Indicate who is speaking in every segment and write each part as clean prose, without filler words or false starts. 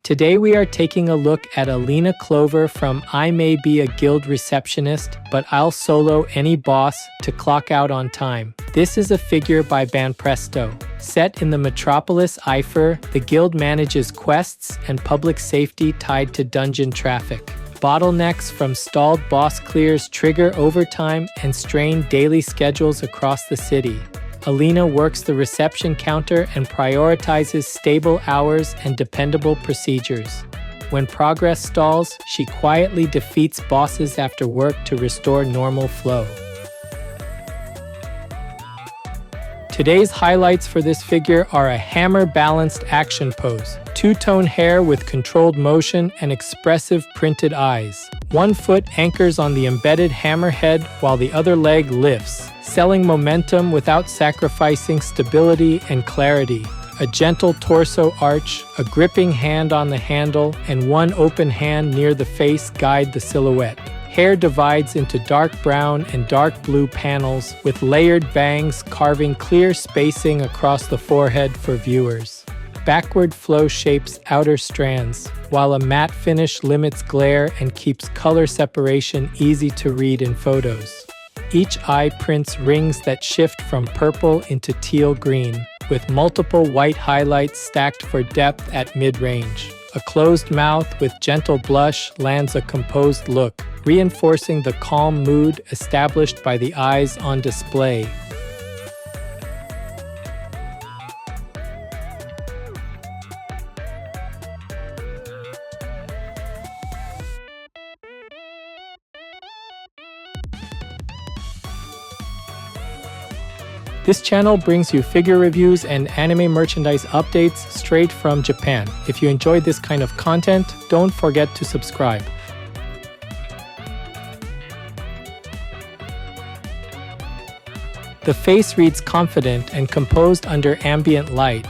Speaker 1: Today we are taking a look at Alina Clover from I May Be a Guild Receptionist, but I'll solo any boss to clock out on time. This is a figure by Banpresto. Set in the metropolis Eifer, the guild manages quests and public safety tied to dungeon traffic. Bottlenecks from stalled boss clears trigger overtime and strain daily schedules across the city. Alina works the reception counter and prioritizes stable hours and dependable procedures. When progress stalls, she quietly defeats bosses after work to restore normal flow. Today's highlights for this figure are a hammer-balanced action pose, two-tone hair with controlled motion and expressive printed eyes. One foot anchors on the embedded hammerhead while the other leg lifts, selling momentum without sacrificing stability and clarity. A gentle torso arch, a gripping hand on the handle, and one open hand near the face guide the silhouette. Hair divides into dark brown and dark blue panels, with layered bangs carving clear spacing across the forehead for viewers. Backward flow shapes outer strands, while a matte finish limits glare and keeps color separation easy to read in photos. Each eye prints rings that shift from purple into teal green, with multiple white highlights stacked for depth at mid-range. A closed mouth with gentle blush lands a composed look, reinforcing the calm mood established by the eyes on display. This channel brings you figure reviews and anime merchandise updates straight from Japan. If you enjoyed this kind of content, don't forget to subscribe. The face reads confident and composed under ambient light.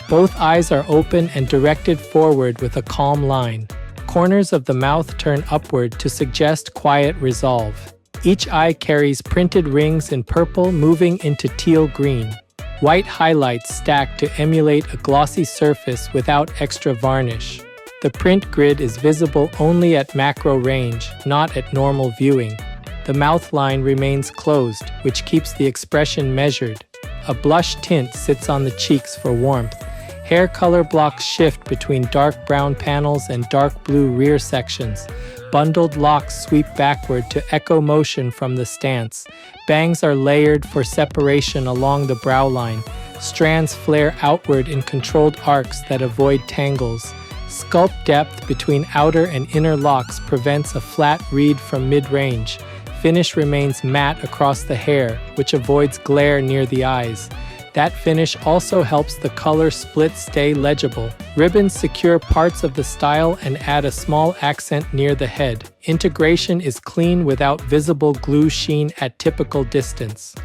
Speaker 1: Both eyes are open and directed forward with a calm line. Corners of the mouth turn upward to suggest quiet resolve. Each eye carries printed rings in purple moving into teal green. White highlights stacked to emulate a glossy surface without extra varnish. The print grid is visible only at macro range, not at normal viewing. The mouth line remains closed, which keeps the expression measured. A blush tint sits on the cheeks for warmth. Hair color blocks shift between dark brown panels and dark blue rear sections. Bundled locks sweep backward to echo motion from the stance. Bangs are layered for separation along the brow line. Strands flare outward in controlled arcs that avoid tangles. Sculpt depth between outer and inner locks prevents a flat read from mid-range. Finish remains matte across the hair, which avoids glare near the eyes. That finish also helps the color split stay legible. Ribbons secure parts of the style and add a small accent near the head. Integration is clean without visible glue sheen at typical distance.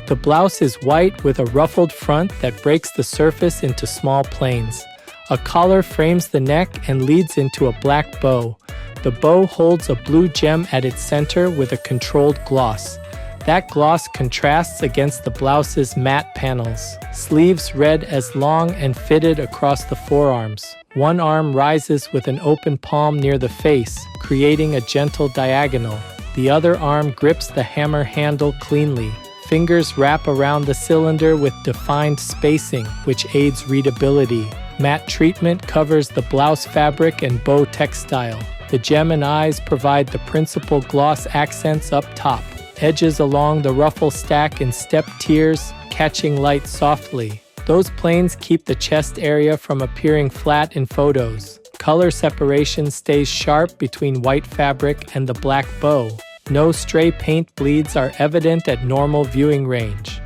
Speaker 1: The blouse is white with a ruffled front that breaks the surface into small planes. A collar frames the neck and leads into a black bow. The bow holds a blue gem at its center with a controlled gloss. That gloss contrasts against the blouse's matte panels. Sleeves read as long and fitted across the forearms. One arm rises with an open palm near the face, creating a gentle diagonal. The other arm grips the hammer handle cleanly. Fingers wrap around the cylinder with defined spacing, which aids readability. Matte treatment covers the blouse fabric and bow textile. The gem and eyes provide the principal gloss accents up top. Edges along the ruffle stack in step tiers, catching light softly. Those planes keep the chest area from appearing flat in photos. Color separation stays sharp between white fabric and the black bow. No stray paint bleeds are evident at normal viewing range.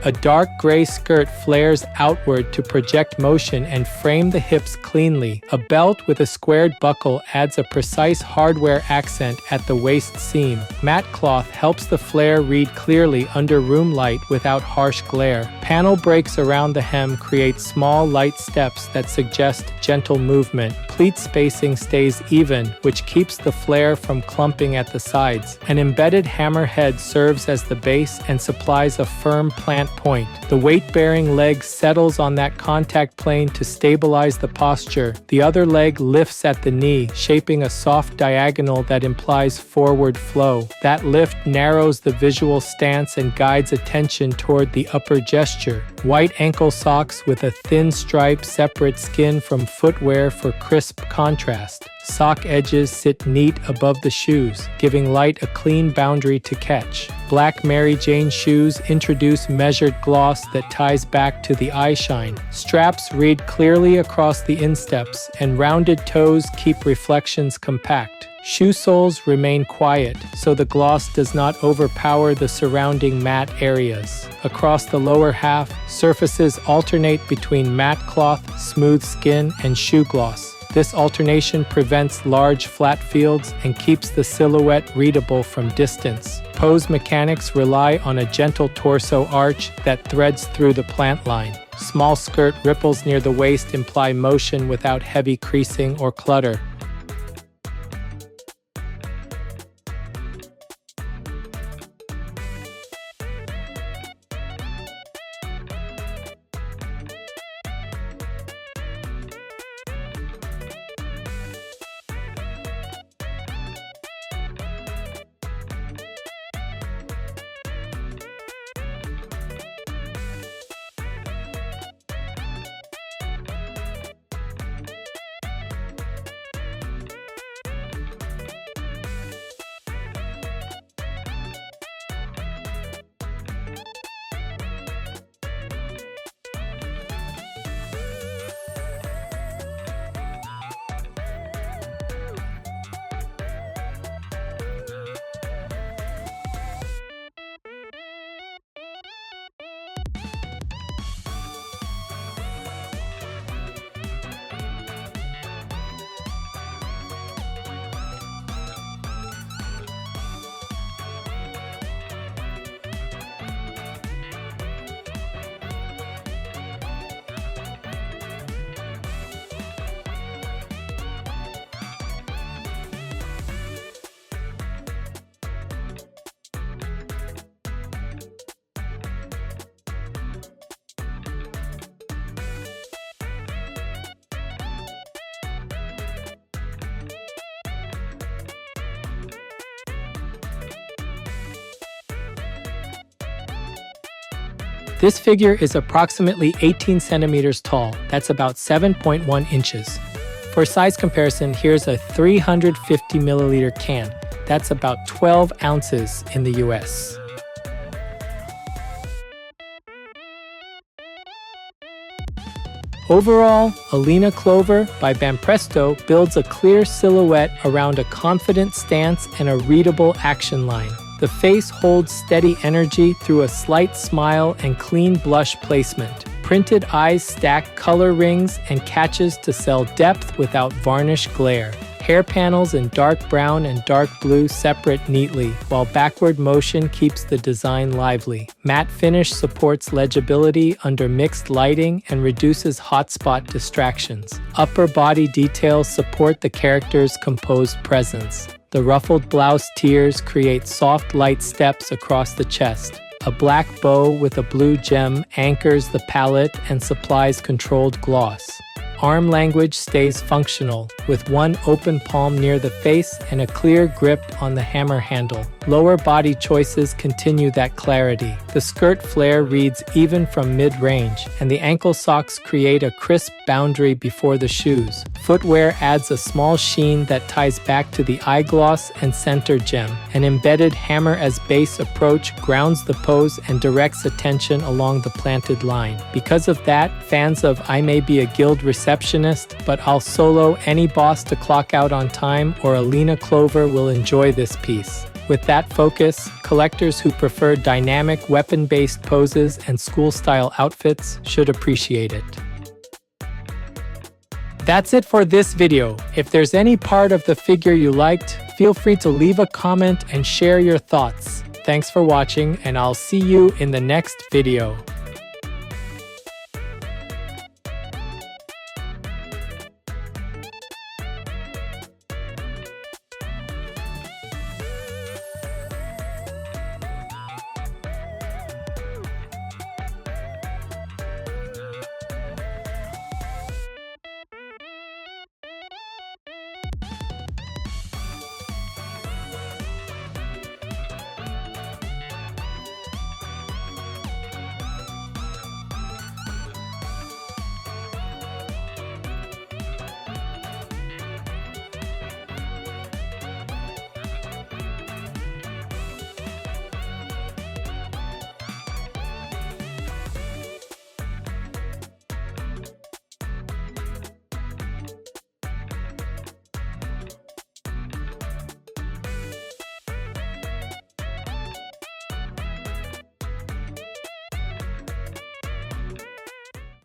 Speaker 1: A dark gray skirt flares outward to project motion and frame the hips cleanly. A belt with a squared buckle adds a precise hardware accent at the waist seam. Matte cloth helps the flare read clearly under room light without harsh glare. Panel breaks around the hem create small, light steps that suggest gentle movement. Pleat spacing stays even, which keeps the flare from clumping at the sides. An embedded hammer head serves as the base and supplies a firm plant point. The weight-bearing leg settles on that contact plane to stabilize the posture. The other leg lifts at the knee, shaping a soft diagonal that implies forward flow. That lift narrows the visual stance and guides attention toward the upper gesture. White ankle socks with a thin stripe separate skin from footwear for crisp contrast. Sock edges sit neat above the shoes, giving light a clean boundary to catch. Black Mary Jane shoes introduce measured gloss that ties back to the eye shine. Straps read clearly across the insteps, and rounded toes keep reflections compact. Shoe soles remain quiet, so the gloss does not overpower the surrounding matte areas. Across the lower half, surfaces alternate between matte cloth, smooth skin, and shoe gloss. This alternation prevents large flat fields and keeps the silhouette readable from distance. Pose mechanics rely on a gentle torso arch that threads through the plant line. Small skirt ripples near the waist imply motion without heavy creasing or clutter. This figure is approximately 18 centimeters tall. That's about 7.1 inches. For size comparison, here's a 350 milliliter can. That's about 12 ounces in the US. Overall, Alina Clover by Banpresto builds a clear silhouette around a confident stance and a readable action line. The face holds steady energy through a slight smile and clean blush placement. Printed eyes stack color rings and catches to sell depth without varnish glare. Hair panels in dark brown and dark blue separate neatly, while backward motion keeps the design lively. Matte finish supports legibility under mixed lighting and reduces hotspot distractions. Upper body details support the character's composed presence. The ruffled blouse tiers create soft light steps across the chest. A black bow with a blue gem anchors the palette and supplies controlled gloss. Arm language stays functional, with one open palm near the face and a clear grip on the hammer handle. Lower body choices continue that clarity. The skirt flare reads even from mid-range, and the ankle socks create a crisp boundary before the shoes. Footwear adds a small sheen that ties back to the eyegloss and center gem. An embedded hammer as base approach grounds the pose and directs attention along the planted line. Because of that, fans of I May Be a Guild Receptionist, but I'll solo any boss to clock out on time or Alina Clover will enjoy this piece. With that focus, collectors who prefer dynamic weapon-based poses and school-style outfits should appreciate it. That's it for this video. If there's any part of the figure you liked, feel free to leave a comment and share your thoughts. Thanks for watching, and I'll see you in the next video.